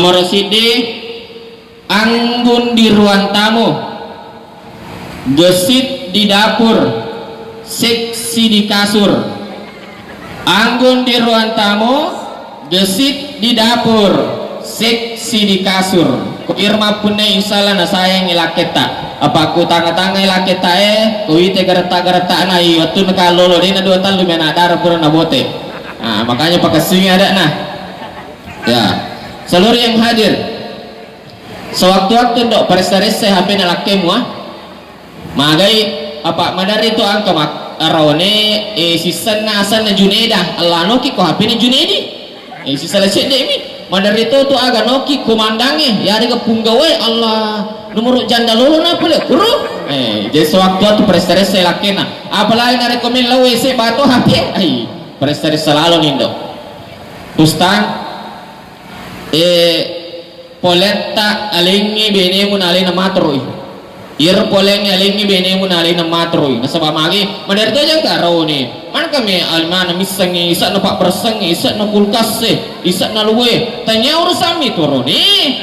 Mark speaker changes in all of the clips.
Speaker 1: nomor sidi anggun di ruang tamu, gesit di dapur, seksi di kasur. Anggun di ruang tamu, gesit di dapur, seksi di kasur. Irma punne insala na sayang ilaketa apa ku tanga-tanga ilaketa ku ite garata-garata na waktu nakalolo din na dua talu mena dar pura na bote. Nah, makanya pakai singi ada nah. Ya. Seluruh yang hadir. Sewaktu-waktu ndok pares-pares HP na lakemu magai apa madari itu angka mak arone sisan na asan na Junaidah Allah no ki ko HP ni Junaidi. Sisa lecet deh ini madari itu tuh agak noki komandange ya ada punggawe Allah nomor janda lolo na pula guru jadi sewaktu-waktu pares-pares saya lakena apalagi na rekomen lawe se batu HP pares-pares selalu nindo Ustaz polenta alingi bene mun alina matroi ir poleng alingi bene mun alina matroi nasaba magi madar to jang karo ni man kami almana misangi isa no pak persangi isa no kulkas isa na luwe tanya urusan mi turuni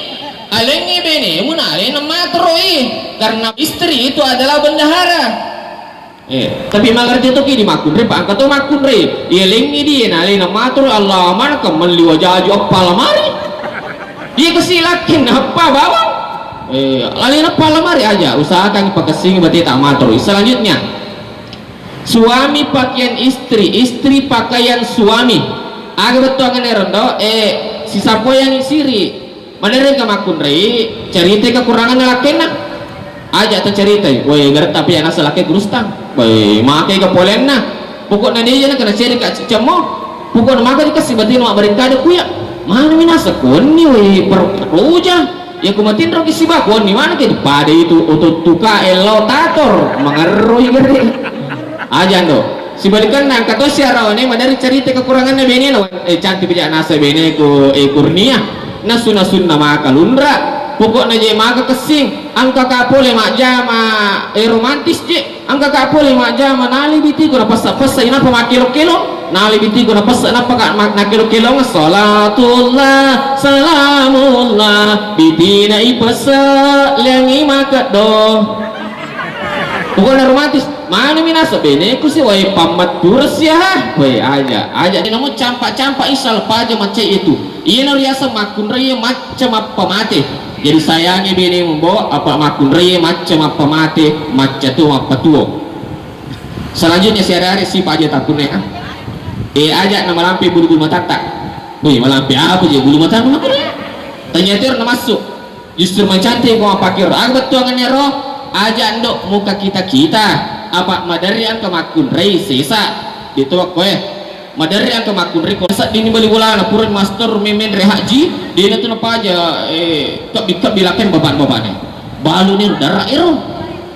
Speaker 1: alingi bene mun alina matroi karena istri itu adalah bendahara tapi mengerti itu kini makun pak angkat to makun alingi dia alina matroi Allah man kamali wajaju apa lamari dia kesilakin apa bawang alina palamari aja usahakan pakasing berarti tak matur. Selanjutnya suami pakaian istri, istri pakaian suami aga betul ngene rondo si sapo yang isiri manere ka makun cerita kekurangan lakena aja ta cerita we ngar tapi anak salake gurustang we make ka polenna pokokna dia na kana cerita ka cemo pokokna maka dikasih berarti no barengkade kuya mana minasa koni we peruja ya kumatin rogi si bakon ni mana ke pada itu untuk tuka elotator mengeruhi gede aja ndo si balikan nang kato siara ne madari cerita kekurangannya bene no cantik bijak nasa bene ku kurnia nasun nama kalundra pokoknya je maka kesing angka kapole mak jama romantis je angka kapole mak jama nali biti ku pas ina pamakilo-kilo nali biti ko napas napa ka nakilo-kilo nga salatullah salamullah biti na ipasa liangi makado pokoknya romantis mana minasa bene ku si way pamat duras ya way aja namun campak-campak isal paja macam itu iya na liasa makun raya macam apa mati jadi sayangnya bene membawa apa makun raya macam apa mati macam tu apa tuo selanjutnya sehari-hari si paja takune ajak nama lampi bulu mata tak wih malampi apa je bulu mata ternyata orang masuk justru mencantik kau pakir aku betul nganero ajak ndok muka kita apa madari ang kemakun rei sisa gitu kowe madari ang kemakun rei saat ini beli bola na purun master memen rehaji dia itu apa aja kok bilakan bapak-bapaknya balu ni darah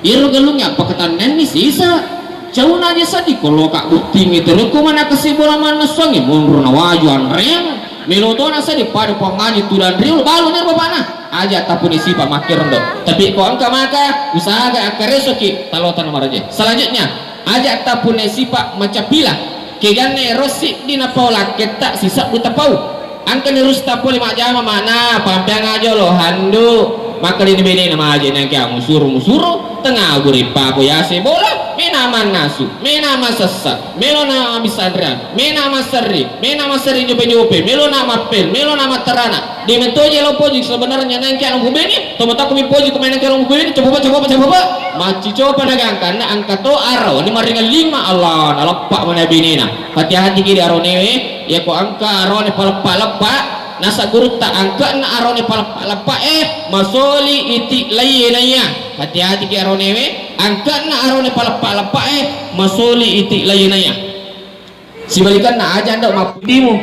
Speaker 1: iru galungnya paketan neni sisa jauh aja sadi kalau kak bukti itu lu mana kesibulan mana sangi mundur na wajuan reng melotona sadi pada pengaji tudan riul balu nih bapak nah aja tapun isi pak makir ndo tapi kau angka maka usaha gak akaresoki talotan nomor aja selanjutnya aja tapun isi pak macapila kegane rosi di napola ketak sisa buta pau angka ni rusta poli mak jama mana pampiang aja lo handu maka ini beda nama aja yang kayak musuru tengah guripa aku ya se bola menama nasu menama sesat melona misadran menama seri nyope melo nama pel melo nama terana di mentoje lo poji sebenarnya yang kayak lu beni tomo tak kumi poji kemain kayak lu beni coba maci coba nagangkan angkat to aro ni maringan 5 Allah nalapa mana bini na hati-hati kiri aro newe ya ko angka aro ne palapa nasa guru tak angkat na arone palapa masoli iti layenaya hati-hati ke arone we angkat na arone palapa masoli iti layenaya sibalikan na aja ndak mapudimu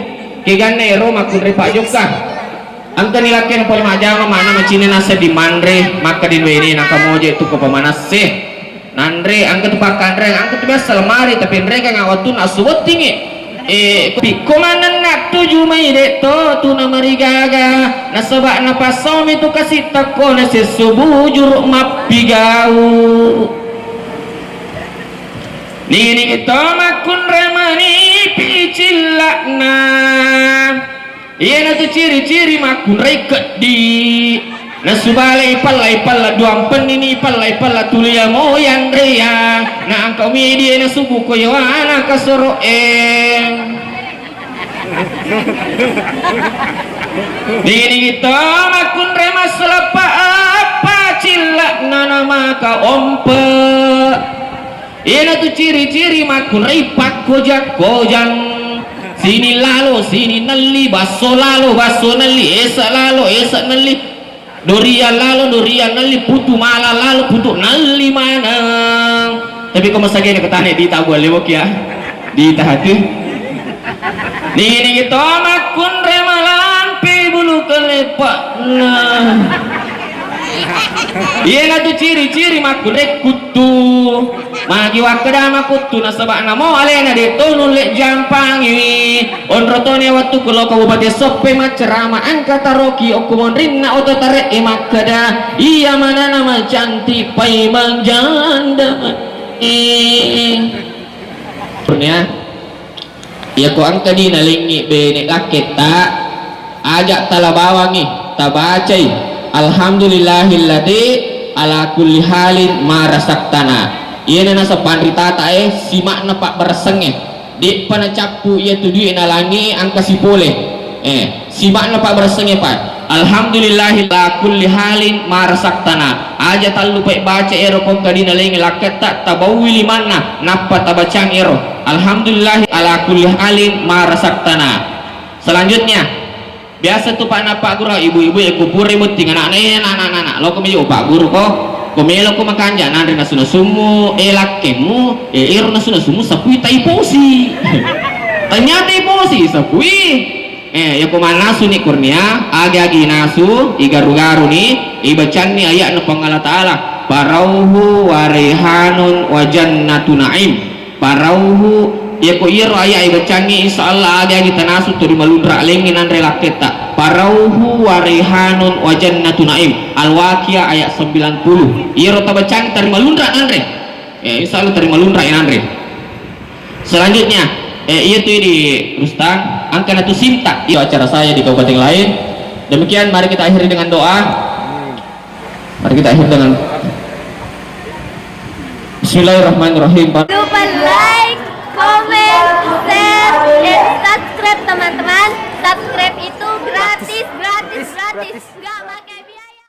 Speaker 1: ke ganne ro makun repa joka angka nilaken pol majama mana macine nasa di mandre maka di wene nakamoje itu ko pamanase nandre angka tu pakandre angka tu biasa lemari tapi mereka ngawatun asuwat tinggi komandan nak tuju mai dek to tu nama rigaga nasabak napasom itu kasih tako nasi subuh juruk mapigau nini kita makun remani picilakna Iya na tu ciri-ciri makun reket di nasubalay palay duang penini palay tulia mo yan reya na ang kamidi na subuko yawana kasoroeng dingin ito makun remas lapa apa cilak na nama ka ompe ina tu ciri-ciri makun ripak kojang sini lalu sini nali baso nali esa nali durian nali putu mala lalu putu nali mana tapi kau masa gini ketane di tak boleh bok ya di tahati ini gitu makun remalan pi bulu kelepak nah iya na tu ciri-ciri makun rekutu magi wakda makutu nasabak namo alena de tonun lek jampangi on rotone waktu kulo kabupaten sope macerama angka taroki okumon rinna oto tarek makada iya mana nama cantik pai manjanda ya iya ko angka di nalingi bene kaketa ajak talabawangi tabacai alhamdulillahilladzi ala kulli halin marasaktana iya na sa panritata simak na pak bersenge di panacapu iya tuduh inalangi angka sipole simak na pak bersenge pak alhamdulillahi la kulli halin marasaktana aja talu pak baca ero kong kadina lengi laket tak tabawili mana napa tabacang ero alhamdulillahi ala kulli halin marasaktana. Selanjutnya biasa tuh pak napa guru ibu-ibu ya kubur ribut tinggal anak lo kami pak guru kok komelo ko makanja nandre na sunasumu elakemu ir na sunasumu sapui taiposi ternyata iposi sapui ya kumana suni kurnia agi nasu igaru-garu ni ibacan ni ayat na pangala ta'ala parauhu warihanun wajannatu na'im parauhu ya ko iro ayat ibacan ni insyaallah agi tanasu turi malundra lengin nandre laketa parauhu warihanun wajannatu na'im al-waqiyah ayat 90 iro tabacang terima lundra nandre insyaallah terima lundra ya nandre. Selanjutnya itu di Rustang angka natu simtak itu acara saya di kabupaten lain. Demikian mari kita akhiri dengan doa. Mari kita akhiri dengan Bismillahirrahmanirrahim.
Speaker 2: Lupa like, comment, share, dan subscribe teman-teman. Subscribe itu gratis. Nggak pakai